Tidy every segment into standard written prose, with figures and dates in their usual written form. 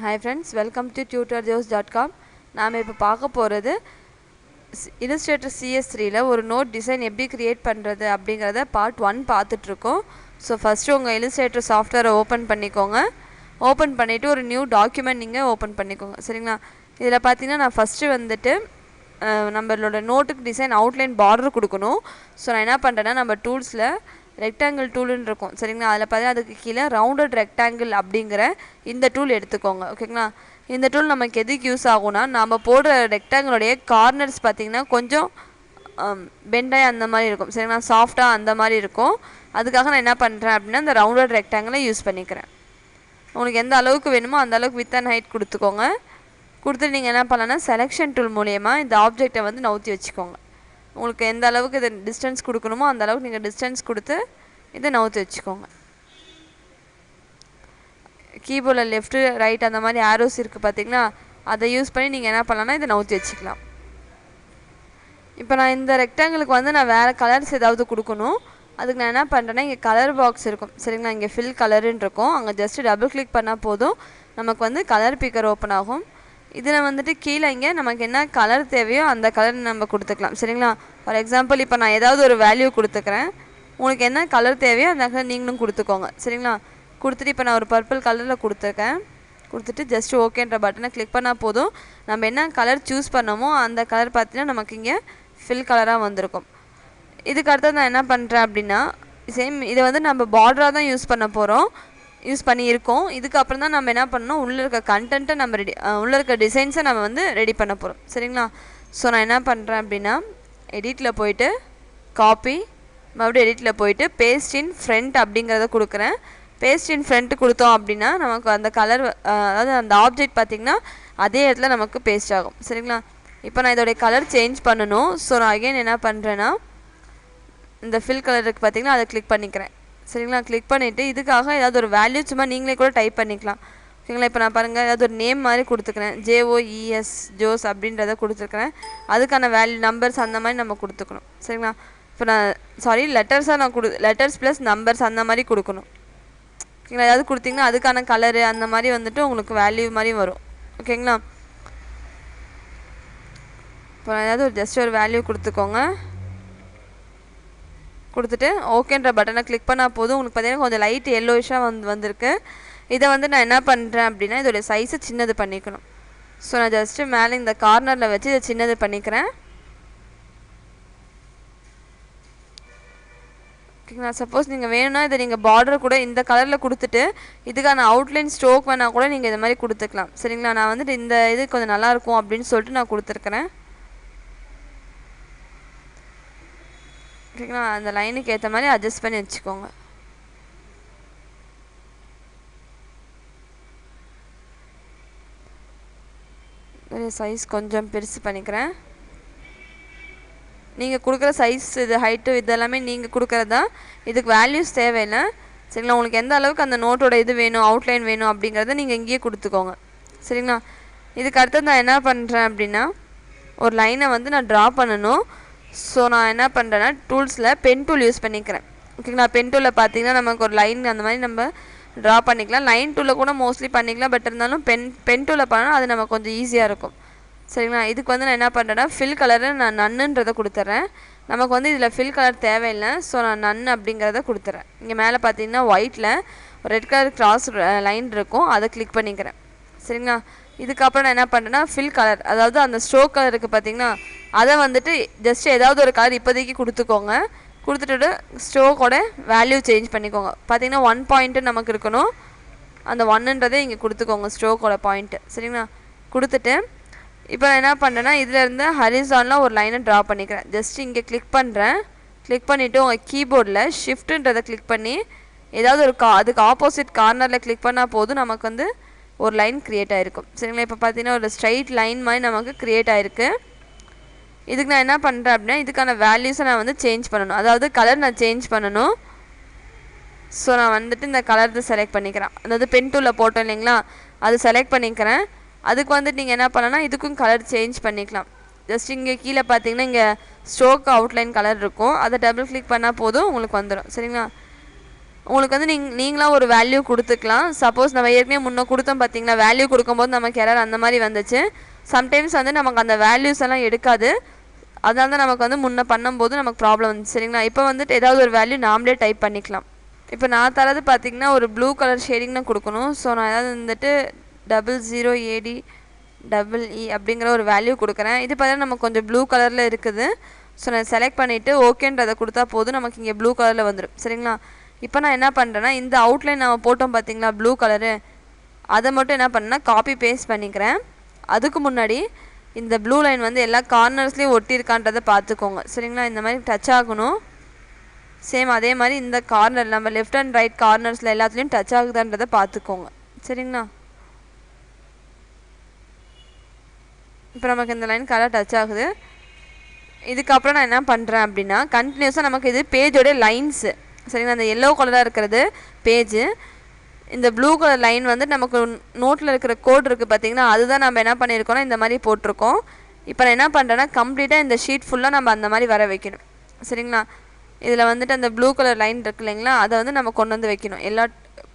Hi friends, welcome to tutorjobs.com. நாம் இப்போ பார்க்க போகிறது Illustrator CS3ல ஒரு நோட் டிசைன் எப்படி கிரியேட் பண்ணுறது அப்படிங்கிறத பார்ட் 1 பார்த்துட்ருக்கோம். ஸோ ஃபஸ்ட்டு உங்கள் Illustrator சாஃப்ட்வேரை ஓப்பன் பண்ணிக்கோங்க. ஓப்பன் பண்ணிவிட்டு ஒரு நியூ டாக்குமெண்ட் நீங்கள் ஓப்பன் பண்ணிக்கோங்க. சரிங்களா? இதில் பார்த்தீங்கன்னா நான் ஃபஸ்ட்டு வந்துட்டு நம்மளோட நோட்டுக்கு டிசைன் அவுட்லைன் பார்டர் கொடுக்கணும். ஸோ நான் என்ன பண்ணுறேன்னா நம்ம டூல்ஸில் ரெக்டாங்கிள் டூலுன்னு இருக்கும். சரிங்களா? அதில் பார்த்தீங்கன்னா அதுக்கு கீழே ரவுண்டட் ரெக்டாங்கிள் அப்படிங்கிற இந்த டூல் எடுத்துக்கோங்க. ஓகேங்களா? இந்த டூல் நமக்கு எதுக்கு யூஸ் ஆகும்னா நம்ம போடுற ரெக்டாங்கிளுடைய கார்னர்ஸ் பார்த்திங்கன்னா கொஞ்சம் பெண்டாக அந்த மாதிரி இருக்கும். சரிங்களா? சாஃப்டாக அந்த மாதிரி இருக்கும். அதுக்காக நான் என்ன பண்ணுறேன் அப்படின்னா இந்த ரவுண்டட் ரெக்டாங்கிளை யூஸ் பண்ணிக்கிறேன். உங்களுக்கு எந்த அளவுக்கு வேணுமோ அந்த அளவுக்கு வித் அண்ட் ஹைட் கொடுத்துக்கோங்க. கொடுத்துட்டு நீங்கள் என்ன பண்ணலான்னா செலெக்ஷன் டூல் மூலயமா இந்த ஆப்ஜெக்டை வந்து நவுத்தி வச்சுக்கோங்க. உங்களுக்கு எந்த அளவுக்கு இதை டிஸ்டன்ஸ் கொடுக்கணுமோ அந்த அளவுக்கு நீங்கள் டிஸ்டன்ஸ் கொடுத்து இதை நவுத்தி வச்சுக்கோங்க. கீபோர்டில் லெஃப்ட்டு ரைட் அந்த மாதிரி ஆரோஸ் இருக்குது பார்த்தீங்களா? அதை யூஸ் பண்ணி நீங்கள் என்ன பண்ணலான்னா இதை நவுத்தி வச்சுக்கலாம். இப்போ நான் இந்த ரெக்டாங்கிளுக்கு வந்து நான் வேறு கலர்ஸ் ஏதாவது கொடுக்கணும். அதுக்கு நான் என்ன பண்ணுறேன்னா இங்கே கலர் பாக்ஸ் இருக்கும். சரிங்களா? இங்கே ஃபில் கலருன்னு இருக்கும். அங்கே ஜஸ்ட்டு டபுள் கிளிக் பண்ணால் போதும், நமக்கு வந்து கலர் பிக்கர் ஓப்பன் ஆகும். இதில் வந்துட்டு கீழே இங்கே நமக்கு என்ன கலர் தேவையோ அந்த கலர் நம்ம கொடுத்துக்கலாம். சரிங்களா? ஃபார் எக்ஸாம்பிள் இப்போ நான் ஏதாவது ஒரு வேல்யூ கொடுத்துக்கிறேன். உங்களுக்கு என்ன கலர் தேவையோ அந்த கலர் நீங்களும் கொடுத்துக்கோங்க. சரிங்களா? கொடுத்துட்டு இப்போ நான் ஒரு பர்பிள் கலரில் கொடுத்துருக்கேன். கொடுத்துட்டு ஜஸ்ட் ஓகேன்ற பட்டனை கிளிக் பண்ணால் போதும், நம்ம என்ன கலர் சூஸ் பண்ணோமோ அந்த கலர் பார்த்தீங்கன்னா நமக்கு இங்கே ஃபில் கலராக வந்திருக்கும். இதுக்கு அடுத்தது நான் என்ன பண்ணுறேன் அப்படின்னா சேம் இதை வந்து நம்ம பார்டராக தான் யூஸ் பண்ண போகிறோம், யூஸ் பண்ணியிருக்கோம். இதுக்கப்புறம் தான் நம்ம என்ன பண்ணணும், உள்ளே இருக்க கண்டென்ட்டை நம்ம உள்ளே இருக்க டிசைன்ஸை நம்ம வந்து ரெடி பண்ண போகிறோம். சரிங்களா? ஸோ நான் என்ன பண்ணுறேன் அப்படின்னா எடிட்டில் போயிட்டு காப்பி, மறுபடியும் எடிட்டில் போயிட்டு பேஸ்ட் இன் ஃப்ரண்ட் அப்படிங்கிறத கொடுக்குறேன். பேஸ்ட் இன் ஃப்ரண்ட் கொடுத்தோம் அப்படின்னா நமக்கு அந்த கலர் அதாவது அந்த ஆப்ஜெக்ட் பார்த்திங்கன்னா அதே இடத்துல நமக்கு பேஸ்ட் ஆகும். சரிங்களா? இப்போ நான் இதோடைய கலர் சேஞ்ச் பண்ணணும். ஸோ நான் அகைன் என்ன பண்ணுறேன்னா இந்த ஃபில் கலருக்கு பார்த்திங்கன்னா அதை கிளிக் பண்ணிக்கிறேன். சரிங்களா? கிளிக் பண்ணிவிட்டு இதுக்காக ஏதாவது ஒரு வேல்யூ சும்மா நீங்களே கூட டைப் பண்ணிக்கலாம். ஓகேங்களா? இப்போ நான் பாருங்கள் ஏதாவது ஒரு நேம் மாதிரி கொடுத்துக்கிறேன். JOES ஜோஸ் அப்படின்றத கொடுத்துருக்குறேன். அதுக்கான வேல்யூ நம்பர்ஸ் அந்த மாதிரி நம்ம கொடுத்துக்கணும். சரிங்களா? இப்போ நான் லெட்டர்ஸாக நான் லெட்டர்ஸ் ப்ளஸ் நம்பர்ஸ் அந்த மாதிரி கொடுக்கணும். ஓகேங்களா? ஏதாவது கொடுத்திங்கன்னா அதுக்கான கலரு அந்த மாதிரி வந்துட்டு உங்களுக்கு வேல்யூ மாதிரி வரும். ஓகேங்களா? இப்போ ஏதாவது ஒரு ஜஸ்ட் ஒரு வேல்யூ கொடுத்துக்கோங்க. கொடுத்துட்டு ஓகேன்ற பட்டனை கிளிக் பண்ணால் போதும், உங்களுக்கு பார்த்தீங்கன்னா கொஞ்சம் லைட் எல்லோயிஷாக வந்திருக்கு. இதை வந்து நான் என்ன பண்ணுறேன் அப்படின்னா இதோடைய சைஸை சின்னது பண்ணிக்கணும். ஸோ நான் ஜஸ்ட்டு மேலே இந்த கார்னரில் வச்சு இதை சின்னது பண்ணிக்கிறேன். ஓகேங்களா? சப்போஸ் நீங்கள் வேணும்னா இதை நீங்கள் பார்டர் கூட இந்த கலரில் கொடுத்துட்டு இதுக்கான அவுட்லைன் ஸ்ட்ரோக் வேணால் கூட நீங்கள் இது மாதிரி கொடுத்துக்கலாம். சரிங்களா? நான் வந்துட்டு இந்த இது கொஞ்சம் நல்லாயிருக்கும் அப்படின்னு சொல்லிட்டு நான் கொடுத்துருக்குறேன். ஓகேங்களா? அந்த லைனுக்கு ஏற்ற மாதிரி அட்ஜஸ்ட் பண்ணி வச்சுக்கோங்க. சைஸ் கொஞ்சம் பெருசு பண்ணிக்கிறேன். நீங்கள் கொடுக்குற சைஸ் இது ஹைட்டு இதெல்லாமே நீங்கள் கொடுக்குறது தான், இதுக்கு வேல்யூஸ் தேவையில்லை. சரிங்களா? உங்களுக்கு எந்த அளவுக்கு அந்த நோட்டோட இது வேணும், அவுட்லைன் வேணும் அப்படிங்கிறத நீங்கள் இங்கேயே கொடுத்துக்கோங்க. சரிங்களா? இதுக்கு அடுத்தது நான் என்ன பண்ணுறேன் அப்படின்னா ஒரு லைனை வந்து நான் ட்ரா பண்ணணும். ஸோ நான் என்ன பண்ணுறேன்னா டூல்ஸில் பென் டூல் யூஸ் பண்ணிக்கிறேன். ஓகேங்களா? பென் டூலில் பார்த்தீங்கன்னா நமக்கு ஒரு லைன் அந்த மாதிரி நம்ம ட்ரா பண்ணிக்கலாம். லைன் டூலில் கூட மோஸ்ட்லி பண்ணிக்கலாம். பட் இருந்தாலும் பென் டூலில் பண்ணால் அது நமக்கு கொஞ்சம் ஈஸியாக இருக்கும். சரிங்களா? இதுக்கு வந்து நான் என்ன பண்ணுறேன்னா ஃபில் கலரை நான் நன்னுன்றதை கொடுத்துட்றேன். நமக்கு வந்து இதில் ஃபில் கலர் தேவையில்லை. ஸோ நான் நன் அப்படிங்கிறத கொடுத்துட்றேன். இங்கே மேலே பார்த்தீங்கன்னா ஒயிட்டில் ஒரு ரெட் கலர் கிராஸ் லைன் இருக்கும், அதை கிளிக் பண்ணிக்கிறேன். சரிங்களா? இதுக்கப்புறம் நான் என்ன பண்ணுறேன்னா ஃபில் கலர் அதாவது அந்த ஸ்ட்ரோக் கலருக்கு பார்த்திங்கன்னா அதை வந்துட்டு ஜஸ்ட் ஏதாவது ஒரு கலர் இப்போதைக்கு கொடுத்துக்கோங்க. கொடுத்துட்டு ஸ்ட்ரோக்கோட வேல்யூ சேஞ்ச் பண்ணிக்கோங்க. பார்த்திங்கன்னா 1 பாயிண்ட்டு நமக்கு இருக்கணும். அந்த 1ன்றதே இங்கே கொடுத்துக்கோங்க ஸ்ட்ரோக்கோட பாயிண்ட்டு. சரிங்களா? கொடுத்துட்டு இப்போ நான் என்ன பண்ணுறேன்னா இதிலேருந்து ஹரிசானில் ஒரு லைனை ட்ரா பண்ணிக்கிறேன். ஜஸ்ட் இங்கே கிளிக் பண்ணுறேன். கிளிக் பண்ணிவிட்டு உங்கள் கீபோர்டில் ஷிஃப்ட்டுன்றதை கிளிக் பண்ணி ஏதாவது ஒரு அதுக்கு ஆப்போசிட் கார்னரில் கிளிக் பண்ணால் போதும், நமக்கு வந்து ஒரு லைன் க்ரியேட் ஆகிருக்கும். சரிங்களா? இப்போ பார்த்தீங்கன்னா ஒரு ஸ்ட்ரைட் லைன் மாதிரி நமக்கு க்ரியேட் ஆகிருக்கு. இதுக்கு நான் என்ன பண்ணுறேன் அப்படின்னா இதுக்கான வேல்யூஸை நான் வந்து சேஞ்ச் பண்ணணும், அதாவது கலர் நான் சேஞ்ச் பண்ணணும். ஸோ நான் வந்துட்டு இந்த கலர் செலக்ட் பண்ணிக்கிறேன். அதாவது பென் டூலில் போட்டோம் இல்லைங்களா, அது செலக்ட் பண்ணிக்கிறேன். அதுக்கு வந்துட்டு நீங்கள் என்ன பண்ணலாம்னா இதுக்கும் கலர் சேஞ்ச் பண்ணிக்கலாம். ஜஸ்ட் இங்கே கீழே பார்த்தீங்கன்னா இங்கே ஸ்ட்ரோக் அவுட்லைன் கலர் இருக்கும், அதை டபுள் கிளிக் பண்ணால் போதும் உங்களுக்கு வந்துடும். சரிங்களா? உங்களுக்கு வந்து நீங்களாம் ஒரு வேல்யூ கொடுத்துக்கலாம். சப்போஸ் நம்ம ஏற்கனவே முன்னே கொடுத்தோம் பார்த்தீங்களா, வேல்யூ கொடுக்கும்போது நமக்கு எரர் அந்த மாதிரி வந்துச்சு. சம்டைம்ஸ் வந்து நமக்கு அந்த வேல்யூஸ் எல்லாம் எடுக்காது. அதனால தான் நமக்கு வந்து முன்னே பண்ணும்போது நமக்கு ப்ராப்ளம் வந்துச்சு. சரிங்களா? இப்போ வந்துட்டு ஏதாவது ஒரு வேல்யூ நாமளே டைப் பண்ணிக்கலாம். இப்போ நான் தரது பார்த்தீங்கன்னா ஒரு ப்ளூ கலர் ஷேடிங் தான் கொடுக்கணும். ஸோ நான் ஏதாவது வந்துட்டு 00AD EE அப்படிங்கிற ஒரு வேல்யூ கொடுக்குறேன். இது பார்த்தீங்கன்னா நமக்கு கொஞ்சம் ப்ளூ கலரில் இருக்குது. ஸோ நான் செலக்ட் பண்ணிவிட்டு ஓகேன்றதை கொடுத்தா போதும், நமக்கு இங்கே ப்ளூ கலரில் வந்துடும். சரிங்களா? இப்போ நான் என்ன பண்ணுறேன்னா இந்த அவுட்லைன் நம்ம போட்டோம் பார்த்தீங்களா ப்ளூ கலரு, அதை மட்டும் என்ன பண்ணேன்னா காப்பி பேஸ்ட் பண்ணிக்கிறேன். அதுக்கு முன்னாடி இந்த ப்ளூ லைன் வந்து எல்லா கார்னர்ஸ்லேயும் ஒட்டியிருக்கான்றதை பார்த்துக்கோங்க. சரிங்களா? இந்த மாதிரி டச் ஆகணும். சேம் அதே மாதிரி இந்த கார்னர் நம்ம லெஃப்ட் அண்ட் ரைட் கார்னர்ஸில் எல்லாத்துலேயும் டச் ஆகுதான்றதை பார்த்துக்கோங்க. சரிங்களா? இப்போ நமக்கு இந்த லைன் கரெக்டாக டச் ஆகுது. இதுக்கப்புறம் நான் என்ன பண்ணுறேன் அப்படின்னா கண்டினியூஸாக நமக்கு இது பேஜோட லைன்ஸு. சரிங்களா? அந்த எல்லோ கலராக இருக்கிறது பேஜு, இந்த ப்ளூ கலர் லைன் வந்து நமக்கு நோட்டில் இருக்கிற கோட் இருக்குது பார்த்தீங்கன்னா, அதுதான் நம்ம என்ன பண்ணியிருக்கோம்னா இந்த மாதிரி போட்டிருக்கோம். இப்போ நான் என்ன பண்ணுறேன்னா கம்ப்ளீட்டாக இந்த ஷீட் ஃபுல்லாக நம்ம அந்த மாதிரி வர வைக்கணும். சரிங்களா? இதில் வந்துட்டு அந்த ப்ளூ கலர் லைன் இருக்கு இல்லைங்களா, அதை வந்து நம்ம கொண்டு வந்து வைக்கணும் எல்லா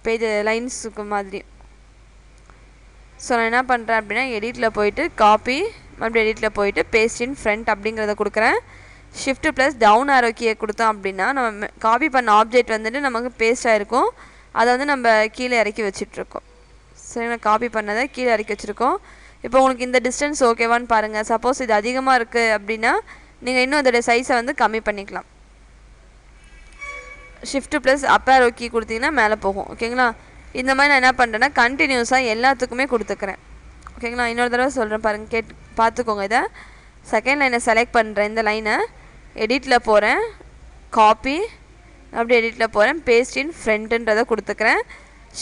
பேஜ் லைன்ஸுக்கு மாதிரி. ஸோ நான் என்ன பண்ணுறேன் அப்படின்னா எடிட்டில் போயிட்டு காப்பி, மறுபடியும் எடிட்டில் போயிட்டு பேஸ்ட் இன் ஃப்ரண்ட் அப்படிங்கிறத கொடுக்குறேன். ஷிஃப்ட்டு ப்ளஸ் டவுன் ஆரோ கீயை கொடுத்தோம் அப்படின்னா நம்ம காப்பி பண்ண ஆப்ஜெக்ட் வந்துட்டு நமக்கு பேஸ்ட் ஆகிருக்கும். அதை வந்து நம்ம கீழே இறக்கி வச்சிட்ருக்கோம். சரி, நான் காப்பி பண்ணதை கீழே இறக்கி வச்சுருக்கோம். இப்போ உங்களுக்கு இந்த டிஸ்டன்ஸ் ஓகேவான்னு பாருங்கள். சப்போஸ் இது அதிகமாக இருக்குது அப்படின்னா நீங்கள் இன்னும் அதோடைய சைஸை வந்து கம்மி பண்ணிக்கலாம். Shift plus up arrow key கொடுத்தீங்கன்னா மேலே போகும். ஓகேங்களா? இந்த மாதிரி நான் என்ன பண்ணுறேன்னா கண்டினியூஸாக எல்லாத்துக்குமே கொடுத்துக்கிறேன். ஓகேங்களா? இன்னொரு தடவை சொல்கிறேன் பாருங்கள், பார்த்துக்கோங்க. இதை செகண்ட் லைனை செலக்ட் பண்ணுறேன். இந்த லைனை எடிட்டில் போகிறேன், காப்பி, அப்படி எடிட்டில் போகிறேன், பேஸ்ட் இன் ஃப்ரண்ட்டுன்றதை கொடுத்துக்கிறேன்.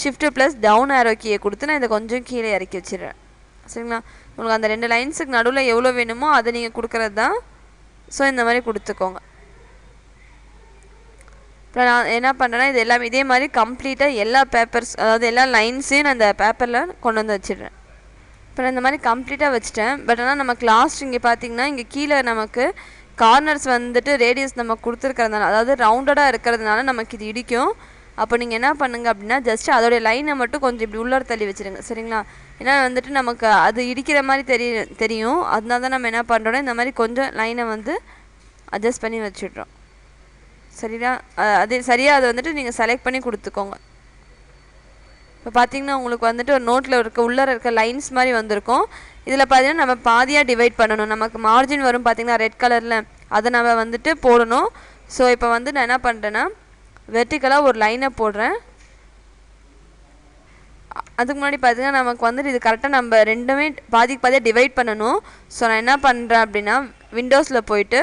ஷிஃப்ட்டு ப்ளஸ் டவுன் ஆரோ கீயை கொடுத்து நான் இதை கொஞ்சம் கீழே இறக்கி வச்சிடுறேன். சரிங்களா? உங்களுக்கு அந்த 2 லைன்ஸுக்கு நடுவில் எவ்வளோ வேணுமோ அதை நீங்கள் கொடுக்குறது தான். ஸோ இந்த மாதிரி கொடுத்துக்கோங்க. இப்போ நான் என்ன பண்ணுறேன்னா இது எல்லாமே இதே மாதிரி கம்ப்ளீட்டாக எல்லா பேப்பர்ஸ், அதாவது எல்லா லைன்ஸையும் நான் இந்த பேப்பரில் கொண்டு வந்து வச்சிடுறேன். இப்போ நான் இந்த மாதிரி கம்ப்ளீட்டாக வச்சுட்டேன். பட் ஆனால் நமக்கு லாஸ்ட் இங்கே பார்த்தீங்கன்னா இங்கே கீழே நமக்கு கார்னர்ஸ் வந்துட்டு ரேடியஸ் நம்ம கொடுத்துருக்கிறதுனால, அதாவது ரவுண்டடாக இருக்கிறதுனால நமக்கு இது இடிக்கும். அப்போ நீங்கள் என்ன பண்ணுங்கள் அப்படின்னா ஜஸ்ட் அதோடைய லைனை மட்டும் கொஞ்சம் இப்படி உள்ளார தள்ளி வச்சுருங்க. சரிங்களா? ஏன்னா வந்துட்டு நமக்கு அது இடிக்கிற மாதிரி தெரியும். அதனால தான் நம்ம என்ன பண்ணுறோன்னா இந்த மாதிரி கொஞ்சம் லைனை வந்து அட்ஜஸ்ட் பண்ணி வச்சுட்றோம். சரியா? அது சரியாக அதை வந்துட்டு நீங்கள் செலக்ட் பண்ணி கொடுத்துக்கோங்க. இப்போ பார்த்தீங்கன்னா உங்களுக்கு வந்துட்டு ஒரு நோட்டில் உள்ளே இருக்க லைன்ஸ் மாதிரி வந்திருக்கும். இதில் பார்த்தீங்கன்னா நம்ம பாதியாக டிவைட் பண்ணணும். நமக்கு மார்ஜின் வரும் பார்த்தீங்கன்னா ரெட் கலரில், அதை நம்ம வந்துட்டு போடணும். ஸோ இப்போ வந்து நான் என்ன பண்ணுறேன்னா வெர்டிக்கலாக ஒரு லைனை போடுறேன். அதுக்கு முன்னாடி பார்த்தீங்கன்னா நமக்கு வந்துட்டு இது கரெக்டாக நம்ம ரெண்டுமே பாதிக்கு பாதியாக டிவைட் பண்ணணும். ஸோ நான் என்ன பண்ணுறேன் அப்படின்னா விண்டோஸில் போயிட்டு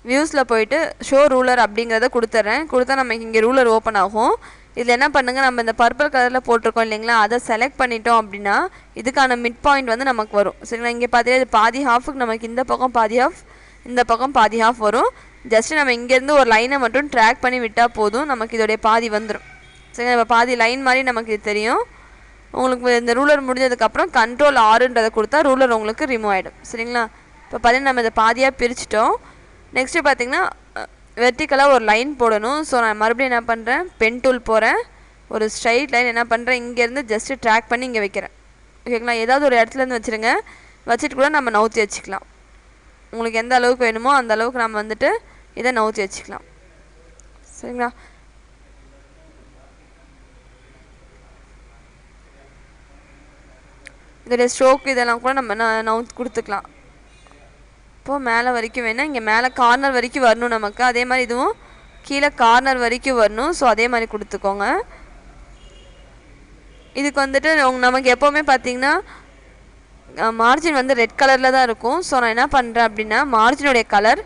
வியூஸில் போயிட்டு ஷோ ரூலர் அப்படிங்கிறத கொடுத்துட்றேன். கொடுத்தா நமக்கு இங்கே ரூலர் ஓப்பன் ஆகும். இதில் என்ன பண்ணுங்கள், நம்ம இந்த பர்பிள் கலரில் போட்டிருக்கோம் இல்லைங்களா, அதை செலக்ட் பண்ணிட்டோம் அப்படின்னா இதுக்கான மிட் பாயிண்ட் வந்து நமக்கு வரும். சரிங்களா? இங்கே பார்த்தீங்கன்னா இது பாதி ஹாஃபுக்கு நமக்கு இந்த பக்கம் பாதி ஹாஃப், இந்த பக்கம் பாதி ஹாஃப் வரும். ஜஸ்ட்டு நம்ம இங்கேருந்து ஒரு லைனை மட்டும் ட்ராக் பண்ணி விட்டால் போதும், நமக்கு இதோடைய பாதி வந்துடும். சரிங்களா? இப்போ பாதி லைன் மாதிரி நமக்கு இது தெரியும். உங்களுக்கு இந்த ரூலர் முடிஞ்சதுக்கப்புறம் Ctrl R கொடுத்தா ரூலர் உங்களுக்கு ரிமூவ் ஆகிடும். சரிங்களா? இப்போ பார்த்தீங்கன்னா நம்ம இதை பாதியாக பிரிச்சிட்டோம். நெக்ஸ்ட்டு பார்த்தீங்கன்னா வெர்டிக்கலாக ஒரு லைன் போடணும். ஸோ நான் மறுபடியும் என்ன பண்ணுறேன், பென் டூல் போகிறேன், ஒரு ஸ்ட்ரைட் லைன் என்ன பண்ணுறேன் இங்கேருந்து ஜஸ்ட்டு ட்ராக் பண்ணி இங்கே வைக்கிறேன். ஓகேங்களா? ஏதாவது ஒரு இடத்துலேருந்து வச்சுருங்க, வச்சுட்டு கூட நம்ம நவுத்தி வச்சுக்கலாம். உங்களுக்கு எந்த அளவுக்கு வேணுமோ அந்த அளவுக்கு நம்ம வந்துட்டு இதை நவுத்தி வச்சுக்கலாம். சரிங்களா? இதோடைய ஸ்ட்ரோக் இதெல்லாம் கூட நம்ம நவுத்தி கொடுத்துக்கலாம். இப்போது மேலே வரைக்கும் வேணால் இங்கே மேலே கார்னர் வரைக்கும் வரணும் நமக்கு. அதே மாதிரி இதுவும் கீழே கார்னர் வரைக்கும் வரணும். ஸோ அதே மாதிரி கொடுத்துக்கோங்க. இதுக்கு வந்துட்டு நமக்கு எப்போவுமே பார்த்தீங்கன்னா மார்ஜின் வந்து ரெட் கலரில் தான் இருக்கும். ஸோ நான் என்ன பண்ணுறேன் அப்படின்னா மார்ஜினுடைய கலர்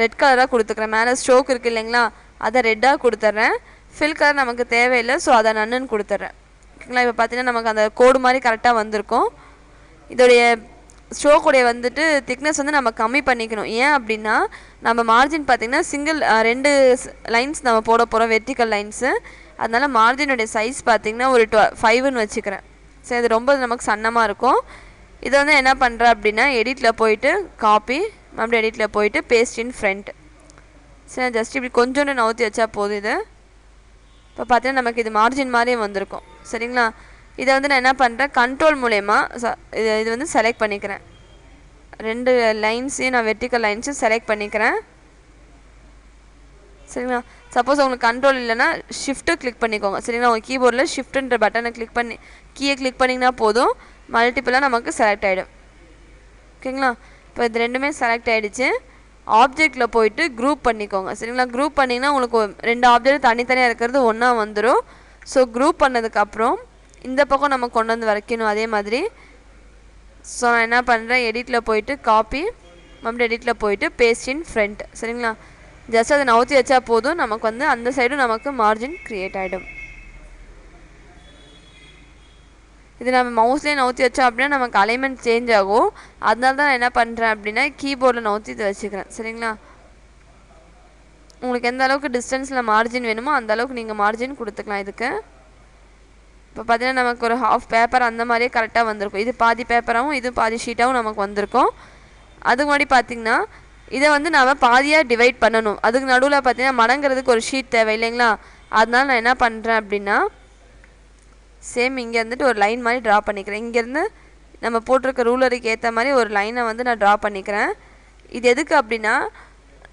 ரெட் கலராக கொடுத்துக்கிறேன். மேலே ஸ்ட்ரோக் இருக்குது இல்லைங்களா, அதை ரெட்டாக கொடுத்துட்றேன். ஃபில் கலர் நமக்கு தேவையில்லை, ஸோ அதை நன்னுன்னு கொடுத்துட்றேன். ஓகேங்களா? இப்போ பார்த்தீங்கன்னா நமக்கு அந்த கோடு மாதிரி கரெக்டாக வந்திருக்கும். இதோடைய ஸ்ட்ரோக்குடைய வந்துட்டு திக்னஸ் வந்து நம்ம கம்மி பண்ணிக்கணும். ஏன் அப்படின்னா நம்ம மார்ஜின் பார்த்திங்கன்னா சிங்கிள் 2 லைன்ஸ் நம்ம போட போகிறோம், வெர்டிக்கல் லைன்ஸு. அதனால் மார்ஜினுடைய சைஸ் பார்த்திங்கன்னா ஒரு 5ன்னு வச்சுக்கிறேன். சரி, இது ரொம்ப நமக்கு சன்னமாக இருக்கும். இதை வந்து என்ன பண்ணுறேன் அப்படின்னா எடிட்டில் போயிட்டு காப்பி, மறுபடியும் எடிட்டில் போயிட்டு பேஸ்ட் இன் ஃப்ரண்ட். சரி, ஜஸ்ட் இப்படி கொஞ்சோண்டு நவுத்தி வச்சா போதும். இது இப்போ பார்த்தீங்கன்னா நமக்கு இது மார்ஜின் மாதிரியே வந்திருக்கும். சரிங்களா? இதை வந்து நான் என்ன பண்ணுறேன், கண்ட்ரோல் மூலயமா இது வந்து செலக்ட் பண்ணிக்கிறேன். 2 லைன்ஸையும் நான் வெர்டிக்கல் லைன்ஸையும் செலக்ட் பண்ணிக்கிறேன். சரிங்களா? சப்போஸ் உங்களுக்கு கண்ட்ரோல் இல்லைன்னா ஷிஃப்ட்டை கிளிக் பண்ணிக்கோங்க. சரிங்களா? உங்கள் கீபோர்டில் ஷிஃப்ட்டுன்ற பட்டனை கிளிக் பண்ணி கீயை கிளிக் பண்ணிங்கன்னா போதும், மல்டிப்பிளாக நமக்கு செலக்ட் ஆகிடும். ஓகேங்களா? இப்போ இது ரெண்டுமே செலக்ட் ஆகிடுச்சு. ஆப்ஜெக்டில் போயிட்டு குரூப் பண்ணிக்கோங்க. சரிங்களா? குரூப் பண்ணிங்கன்னா உங்களுக்கு 2 ஆப்ஜெக்ட் தனித்தனியாக இருக்கிறது ஒன்றா வந்துடும். ஸோ குரூப் பண்ணதுக்கப்புறம் இந்த பக்கம் நம்ம கொண்டு வந்து வரைக்கணும் அதே மாதிரி. ஸோ நான் என்ன பண்ணுறேன், எடிட்டில் போயிட்டு காப்பி, மறுபடியும் எடிட்டில் போயிட்டு பேஸ்ட் இன் ஃப்ரண்ட். சரிங்களா? ஜஸ்ட் அதை நவுத்தி வச்சா போதும், நமக்கு வந்து அந்த சைடும் நமக்கு மார்ஜின் க்ரியேட் ஆகிடும். இது நம்ம மவுஸ்லேயே நவுத்தி வச்சோம் அப்படின்னா நமக்கு அலைன்மெண்ட் சேஞ்ச் ஆகும். அதனால தான் நான் என்ன பண்ணுறேன் அப்படின்னா கீபோர்டில் நவுத்தி இதை வச்சுக்கிறேன். சரிங்களா? உங்களுக்கு எந்த அளவுக்கு டிஸ்டன்ஸில் மார்ஜின் வேணுமோ அந்த அளவுக்கு நீங்கள் மார்ஜின் கொடுத்துக்கலாம் இதுக்கு. இப்போ பார்த்தீங்கன்னா நமக்கு ஒரு ஹாஃப் பேப்பர் அந்த மாதிரியே கரெக்டாக வந்திருக்கும். இது பாதி பேப்பராகவும் இது பாதி ஷீட்டாகவும் நமக்கு வந்திருக்கும். அதுக்கு முன்னாடி பார்த்திங்கன்னா இதை வந்து நாம் பாதியாக டிவைட் பண்ணணும். அதுக்கு நடுவில் பார்த்திங்கன்னா மடங்கிறதுக்கு ஒரு ஷீட் தேவை இல்லைங்களா? அதனால நான் என்ன பண்ணுறேன் அப்படின்னா சேம் இங்கே இருந்துட்டு ஒரு லைன் மாதிரி ட்ரா பண்ணிக்கிறேன். இங்கேருந்து நம்ம போட்டிருக்க ரூலருக்கு ஏற்ற மாதிரி ஒரு லைனை வந்து நான் ட்ரா பண்ணிக்கிறேன். இது எதுக்கு அப்படின்னா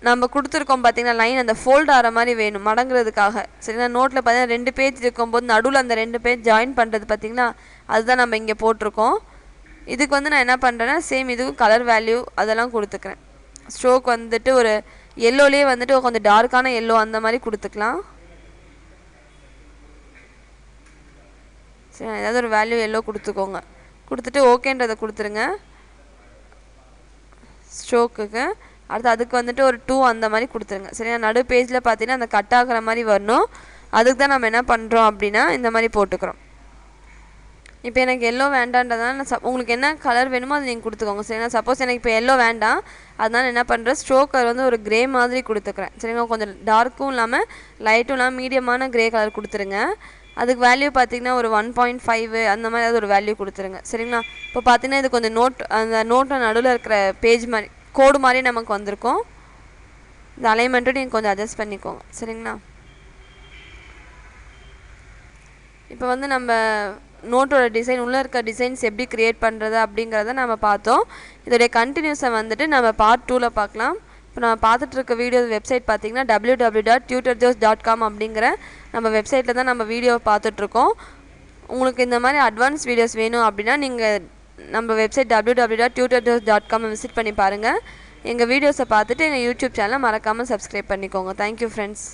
நம்ம கொடுத்துருக்கோம் பார்த்திங்கன்னா லைன் அந்த ஃபோல்ட் ஆகிற மாதிரி வேணும் மடங்கிறதுக்காக. சரிங்களா? நோட்டில் பார்த்தீங்கன்னா 2 பேஜ் இருக்கும்போது நடுவில் அந்த 2 பேஜ் ஜாயின் பண்ணுறது பார்த்திங்கன்னா அதுதான் நம்ம இங்கே போட்டிருக்கோம். இதுக்கு வந்து நான் என்ன பண்ணுறேன்னா சேம் இதுக்கும் கலர் வேல்யூ அதெல்லாம் கொடுத்துக்கிறேன். ஸ்ட்ரோக் வந்துட்டு ஒரு எல்லோலேயே வந்துட்டு கொஞ்சம் டார்க்கான எல்லோ அந்த மாதிரி கொடுத்துக்கலாம். சரி, ஏதாவது ஒரு வேல்யூ எல்லோ கொடுத்துக்கோங்க. கொடுத்துட்டு ஓகேன்றதை கொடுத்துருங்க ஸ்ட்ரோக்குக்கு. அடுத்து அதுக்கு வந்துட்டு ஒரு 2 அந்த மாதிரி கொடுத்துருங்க. சரியா? நடு பேஜில் பார்த்தீங்கன்னா அந்த கட் ஆகிற மாதிரி வரணும். அதுக்கு தான் நம்ம என்ன பண்ணுறோம் அப்படின்னா இந்த மாதிரி போட்டுக்கிறோம். இப்போ எனக்கு எல்லோ வேண்டான்றதுனால நான் உங்களுக்கு என்ன கலர் வேணுமோ அதை நீங்கள் கொடுத்துக்கோங்க. சரிங்களா? சப்போஸ் எனக்கு இப்போ எல்லோ வேண்டாம், அதனால் என்ன பண்ணுறேன், ஸ்ட்ரோக்கர் வந்து ஒரு க்ரே மாதிரி கொடுத்துக்கிறேன். சரிங்களா? கொஞ்சம் டார்க்கும் இல்லாமல் லைட்டும் இல்லாமல் மீடியமான க்ரே கலர் கொடுத்துருங்க. அதுக்கு வேல்யூ பார்த்திங்கன்னா ஒரு 1.5 அந்த மாதிரி ஏதாவது ஒரு வேல்யூ கொடுத்துருங்க. சரிங்களா? இப்போ பார்த்தீங்கன்னா இது கொஞ்சம் அந்த நோட்டில் நடுவில் இருக்கிற பேஜ் மாதிரி கோடு மாதிரி நமக்கு வந்திருக்கும். இந்த அலைன்மெண்ட்டும் நீங்கள் கொஞ்சம் அட்ஜஸ்ட் பண்ணிக்கோங்க. சரிங்களா? இப்போ வந்து நம்ம நோட்டோட டிசைன் உள்ளே இருக்க டிசைன்ஸ் எப்படி க்ரியேட் பண்ணுறது அப்படிங்கிறத நம்ம பார்த்தோம். இதோடைய கண்டினியூஸை வந்துட்டு நம்ம பார்ட் 2ல் பார்க்கலாம். இப்போ நம்ம பார்த்துட்ருக்க வீடியோ வெப்சைட் பார்த்திங்கன்னா www.tutorjobs.com அப்படிங்கிற நம்ம வெப்சைட்டில் தான் நம்ம வீடியோ பார்த்துட்ருக்கோம். உங்களுக்கு இந்த மாதிரி அட்வான்ஸ் வீடியோஸ் வேணும் அப்படின்னா நீங்கள் நம்ம வெப்சைட் www.tutorjobs.com விசிட் பண்ணி பாருங்கள். எங்கள் வீடியோஸை பார்த்துட்டு எங்கள் யூடியூப் சேனலை மறக்காமல் சப்ஸ்கிரைப் பண்ணிக்கோங்க. Thank you friends.